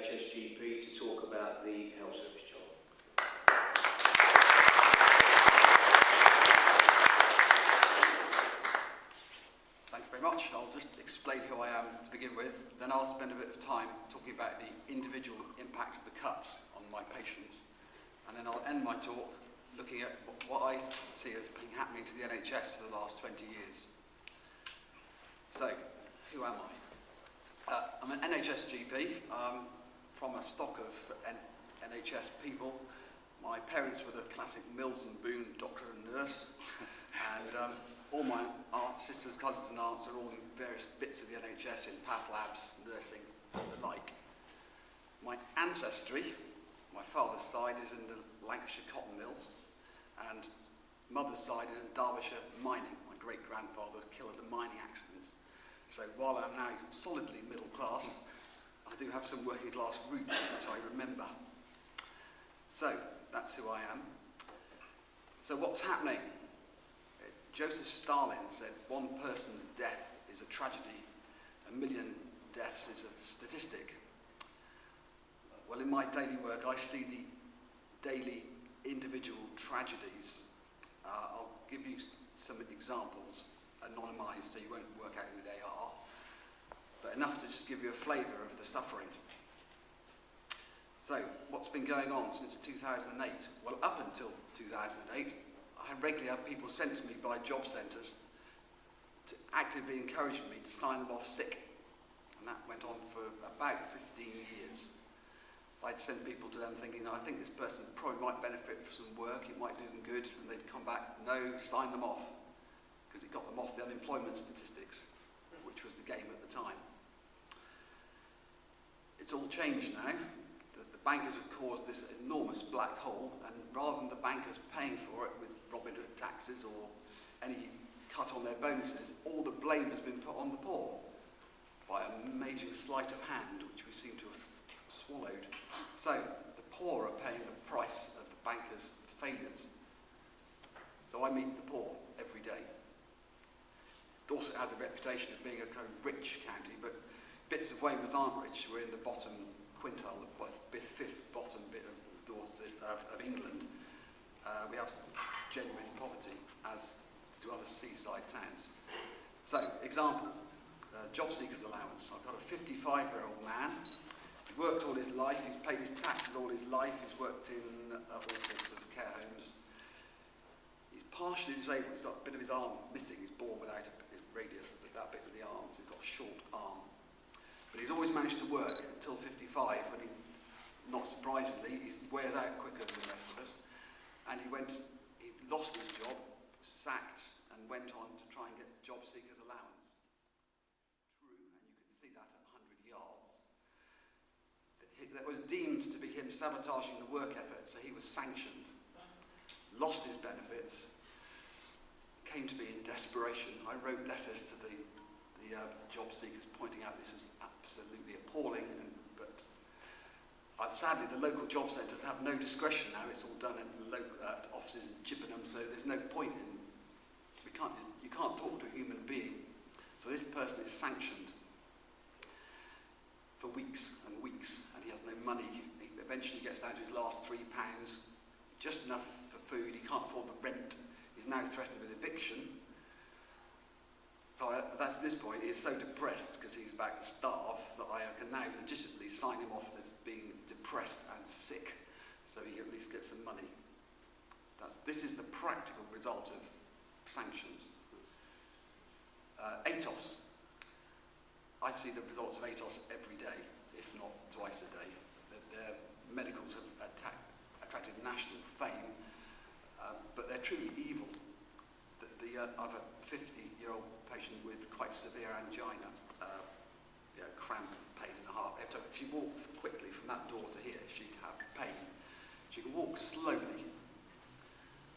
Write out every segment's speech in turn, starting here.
NHS GP to talk about the health service job. Thank you very much. I'll just explain who I am to begin with, then I'll spend a bit of time talking about the individual impact of the cuts on my patients, and then I'll end my talk looking at what I see as being happening to the NHS for the last 20 years. So, who am I? I'm an NHS GP from a stock of NHS people. My parents were the classic Mills and Boon doctor and nurse, and all my sisters, cousins and aunts are all in various bits of the NHS, in path labs, nursing, and the like. My ancestry, my father's side is in the Lancashire cotton mills, and mother's side is in Derbyshire mining. My great-grandfather was killed in a mining accident. So while I'm now solidly middle class, I do have some working class roots which I remember. So that's who I am. So what's happening? Joseph Stalin said one person's death is a tragedy, a million deaths is a statistic. Well, in my daily work, I see the daily individual tragedies. I'll give you some examples, anonymised so you won't work out who they are, but enough to just give you a flavour of the suffering. So, what's been going on since 2008? Well, up until 2008, I regularly had people sent to me by job centres to actively encouraging me to sign them off sick, and that went on for about 15 years. I'd send people to them thinking, I think this person probably might benefit from some work, it might do them good, and they'd come back, no, sign them off, because it got them off the unemployment statistics, which was the game at the time. It's all changed now. The bankers have caused this enormous black hole, and rather than the bankers paying for it with Robin Hood taxes or any cut on their bonuses, all the blame has been put on the poor by a major sleight of hand, which we seem to have swallowed. So the poor are paying the price of the bankers' failures. So I meet the poor every day. Dorset has a reputation of being a kind of rich county, but bits of Weymouth aren't rich. We're in the bottom quintile, the fifth bottom bit of Dorset, of England. We have genuine poverty, as do other seaside towns. So, example, job seekers allowance. I've got a 55-year-old man. He worked all his life, he's paid his taxes all his life, he's worked in all sorts of care homes. He's partially disabled, he's got a bit of his arm missing, he's born without a radius, that bit of the arm, so he's got a short arm. But he's always managed to work until 55, when he, not surprisingly, he wears out quicker than the rest of us. And he lost his job, was sacked, and went on to try and get job seekers allowance. True, and you can see that at 100 yards. That was deemed to be him sabotaging the work effort, so he was sanctioned, lost his benefits, came to me in desperation. I wrote letters to the job seekers pointing out this is absolutely appalling, but sadly the local job centres have no discretion now. It's all done in local offices in Chippenham, so there's no point in, you can't talk to a human being. So this person is sanctioned for weeks and weeks, and he has no money. He eventually gets down to his last £3, just enough for food. He can't afford the rent. He's now threatened with eviction. So that's this point. He's so depressed because he's about to starve that I can now legitimately sign him off as being depressed and sick, so he at least gets some money. This is the practical result of sanctions. ATOS. I see the results of ATOS every day, if not twice a day. Their medicals have attracted national fame, but they're truly evil. I have a 50-year-old patient with quite severe angina, cramp, pain in the heart. If she walked quickly from that door to here, she'd have pain. She can walk slowly,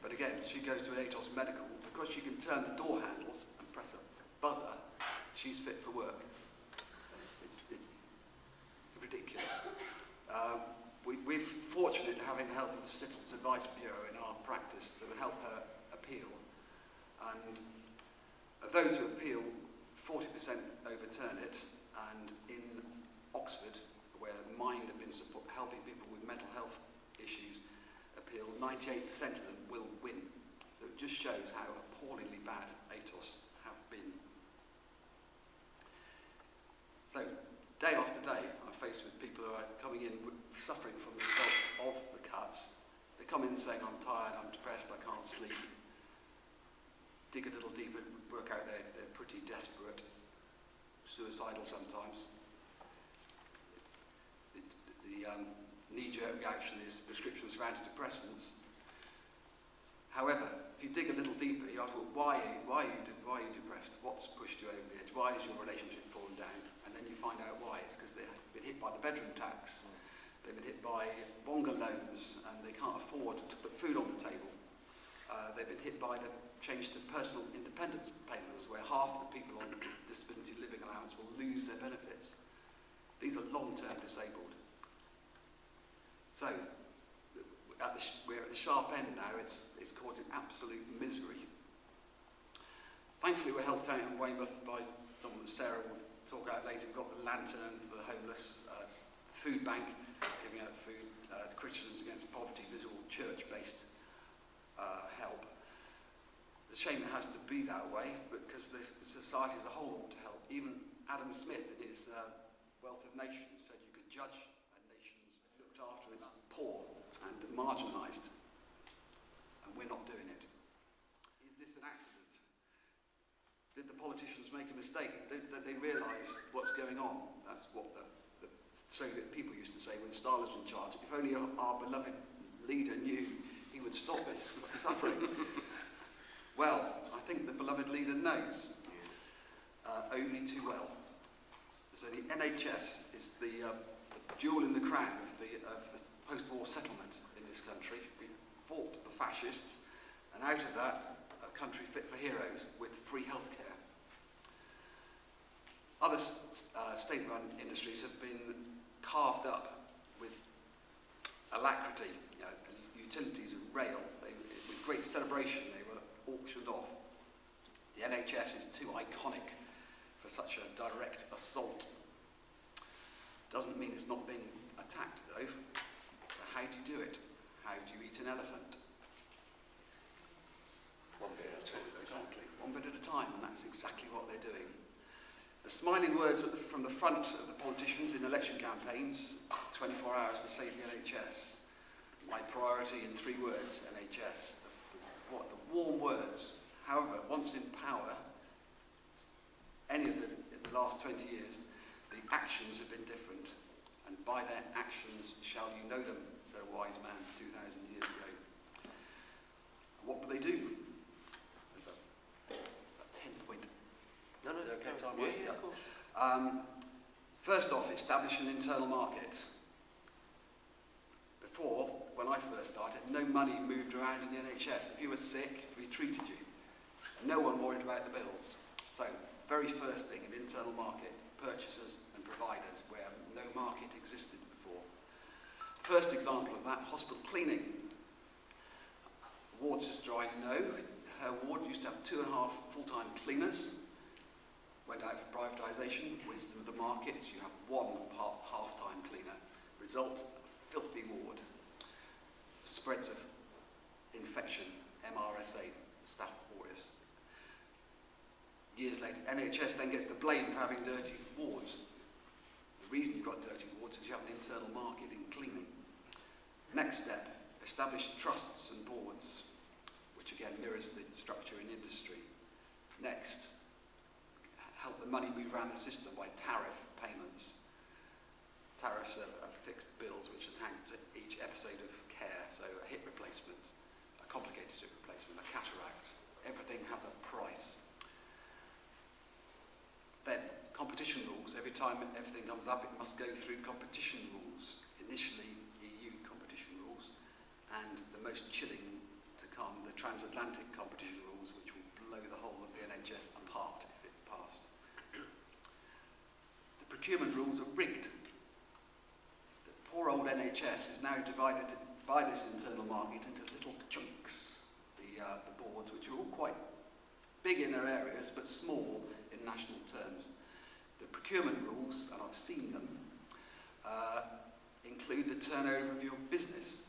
but again, she goes to an ATOS medical. Because she can turn the door handles and press a buzzer, she's fit for work. It's ridiculous. We're fortunate having the help of the Citizens Advice Bureau in our practice to help her appeal. And of those who appeal, 40% overturn it, and in Oxford, where Mind have been helping people with mental health issues appeal, 98% of them will win. So it just shows how appallingly bad ATOS have been. So day after day, I'm faced with people who are coming in suffering from the results of the cuts. They come in saying, I'm tired, I'm depressed, I can't sleep. Dig a little deeper, work out they're pretty desperate, suicidal sometimes. The knee-jerk reaction is prescriptions for antidepressants. However, if you dig a little deeper, you ask, well, why are you depressed? What's pushed you over the edge? Why is your relationship fallen down? And then you find out why. It's because they've been hit by the bedroom tax. They've been hit by bonga loans, and they can't afford to put food on the table. They've been hit by the change to personal independence payments, where half the people on disability living allowance will lose their benefits. These are long-term disabled. So, we're at the sharp end now. It's causing absolute misery. Thankfully, we're helped out in Weymouth by someone that Sarah will talk about later. We've got the Lantern for the homeless, food bank giving out food to Christians Against Poverty. This is all church-based help. It's a shame it has to be that way, because the society as a whole ought to help. Even Adam Smith, in his Wealth of Nations, said you could judge a nation's looked after its poor and marginalised, and we're not doing it. Is this an accident? Did the politicians make a mistake? Did they realise what's going on? That's what the Soviet people used to say when Stalin was in charge. If only our beloved leader knew, he would stop this suffering. Well, I think the beloved leader knows, only too well. So the NHS is the jewel in the crown of the post-war settlement in this country. We fought the fascists, and out of that, a country fit for heroes with free healthcare. Other state-run industries have been carved up with alacrity. You know, utilities and rail, with great celebration, they were auctioned off. The NHS is too iconic for such a direct assault. Doesn't mean it's not being attacked, though. So how do you do it? How do you eat an elephant? One bit at a time. Exactly, one bit at a time, and that's exactly what they're doing. The smiling words from the front of the politicians in election campaigns, 24 hours to save the NHS. My priority in 3 words, NHS. The warm words. However, once in power, any of them in the last 20 years, the actions have been different. And by their actions shall you know them, said a wise man 2,000 years ago. What do they do? There's a 10-point. No, Okay, time yeah, of course. First off, establish an internal market. Before, when I first started, no money moved around in the NHS. If you were sick, we treated you. No one worried about the bills. So, very first thing, an internal market, purchasers and providers, where no market existed before. First example of that, hospital cleaning. Ward sister I know, her ward used to have 2.5 full-time cleaners. Went out for privatisation, wisdom of the market, you have 1 half-time cleaner. Result, filthy ward. Spreads of infection, MRSA, Staph aureus. Years later, NHS then gets the blame for having dirty wards. The reason you've got dirty wards is you have an internal market in cleaning. Next step, establish trusts and boards, which again mirrors the structure in industry. Next, help the money move around the system by tariff payments. Tariffs are fixed bills which are tagged to each episode of care, so a hip replacement, a complicated hip replacement, a cataract, everything has a price. Then, competition rules. Every time everything comes up, it must go through competition rules. Initially, EU competition rules, and the most chilling to come, the transatlantic competition rules, which will blow the whole of the NHS apart if it passed. The procurement rules are rigged. The poor old NHS is now divided by this internal market into little chunks. The boards, which are all quite big in their areas, but small in national terms. The procurement rules, and I've seen them, include the turnover of your business.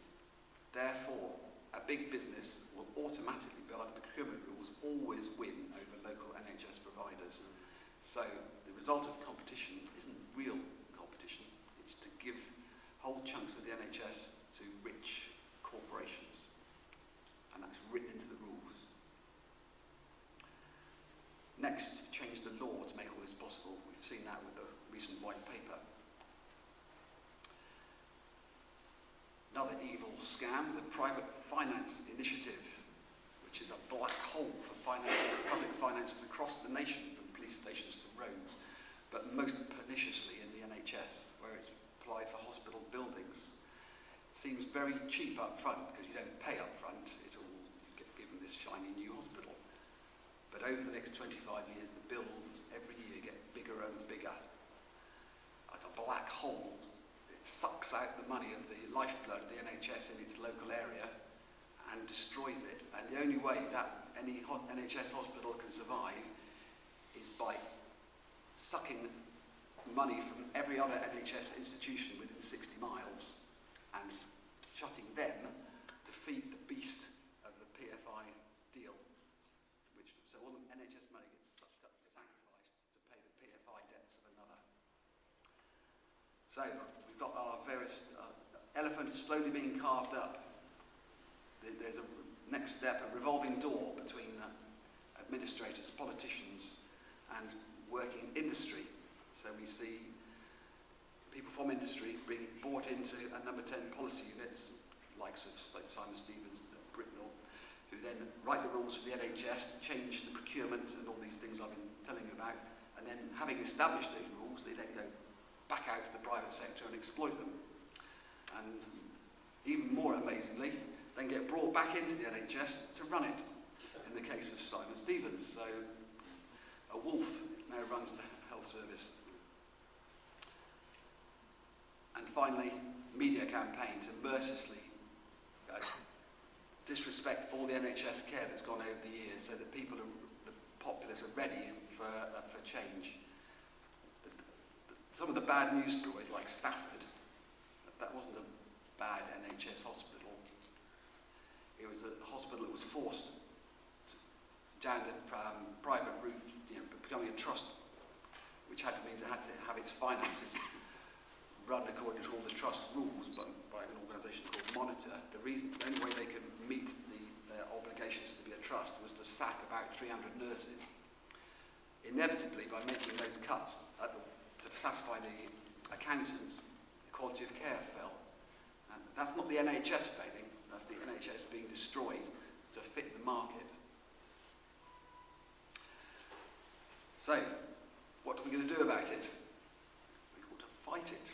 Therefore, a big business will automatically, by the procurement rules, always win over local NHS providers. So the result of competition isn't real competition, it's to give whole chunks of the NHS to rich corporations. And that's written into the rules. Next, change the law to make all this possible. We've seen that with the recent white paper. Another evil scam, the private finance initiative, which is a black hole for finances, public finances across the nation, from police stations to roads, but most perniciously in the NHS, where it's applied for hospital buildings. It seems very cheap up front, because you don't pay up front, you get given this shiny new hospital. But over the next 25 years, the bills every year get bigger and bigger. Like a black hole, it sucks out the money of the lifeblood of the NHS in its local area and destroys it. And the only way that any NHS hospital can survive is by sucking money from every other NHS institution within 60 miles and shutting them to feed the beast of the PFI deal. So all the NHS money gets sucked up, sacrificed to pay the PFI debts of another. So we've got our various elephant is slowly being carved up. There's a next step, a revolving door between administrators, politicians, and working industry. So we see people from industry being brought into a number 10 policy units, likes of Simon Stevens, Britnell, who then write the rules for the NHS to change the procurement and all these things I've been telling you about. And then, having established those rules, they then go back out to the private sector and exploit them. And even more amazingly, then get brought back into the NHS to run it, in the case of Simon Stevens. So a wolf now runs the health service. And finally, media campaign to mercilessly disrespect all the NHS care that's gone over the years, so that people, the populace, are ready for change. Some of the bad news stories, like Stafford, that wasn't a bad NHS hospital. It was a hospital that was forced down the private route, becoming a trust, which had to mean it had to have its finances run according to all the trust rules, but by an organisation called Monitor. The only way they could meet their obligations to be a trust was to sack about 300 nurses. Inevitably, by making those cuts to satisfy the accountants, the quality of care fell. And that's not the NHS failing, that's the NHS being destroyed to fit the market. So, what are we going to do about it? We've got to fight it.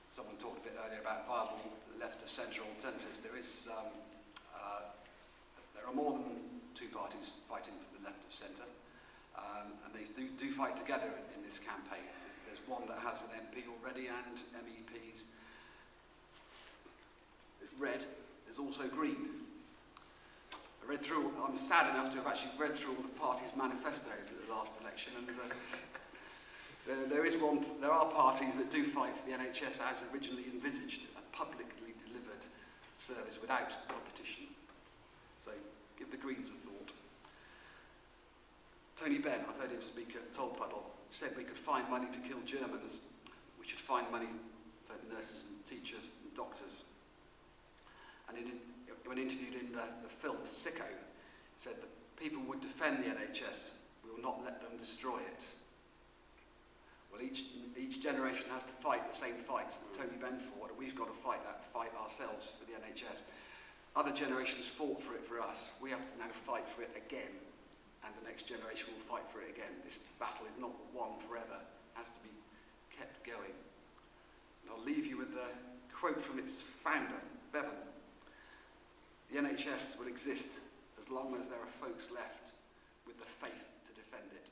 Someone talked a bit earlier about viable left-of-centre alternatives. There are more than two parties fighting for the left of centre, and they do fight together in this campaign. There's one that has an MP already and MEPs. There's red. There's also green. I'm sad enough to have actually read through all the parties' manifestos at the last election, and there are parties that do fight for the NHS as originally envisaged, a publicly delivered service without competition. So give the Greens a thought. Tony Benn, I've heard him speak at Tolpuddle, said we could find money to kill Germans, we should find money for nurses and teachers and doctors. And when interviewed in the film Sicko, he said that people would defend the NHS, we will not let them destroy it. Well, each generation has to fight the same fights that Tony Benn fought, and we've got to fight that fight ourselves for the NHS. Other generations fought for it for us. We have to now fight for it again, and the next generation will fight for it again. This battle is not won forever. It has to be kept going. And I'll leave you with a quote from its founder, Bevan. The NHS will exist as long as there are folks left with the faith to defend it.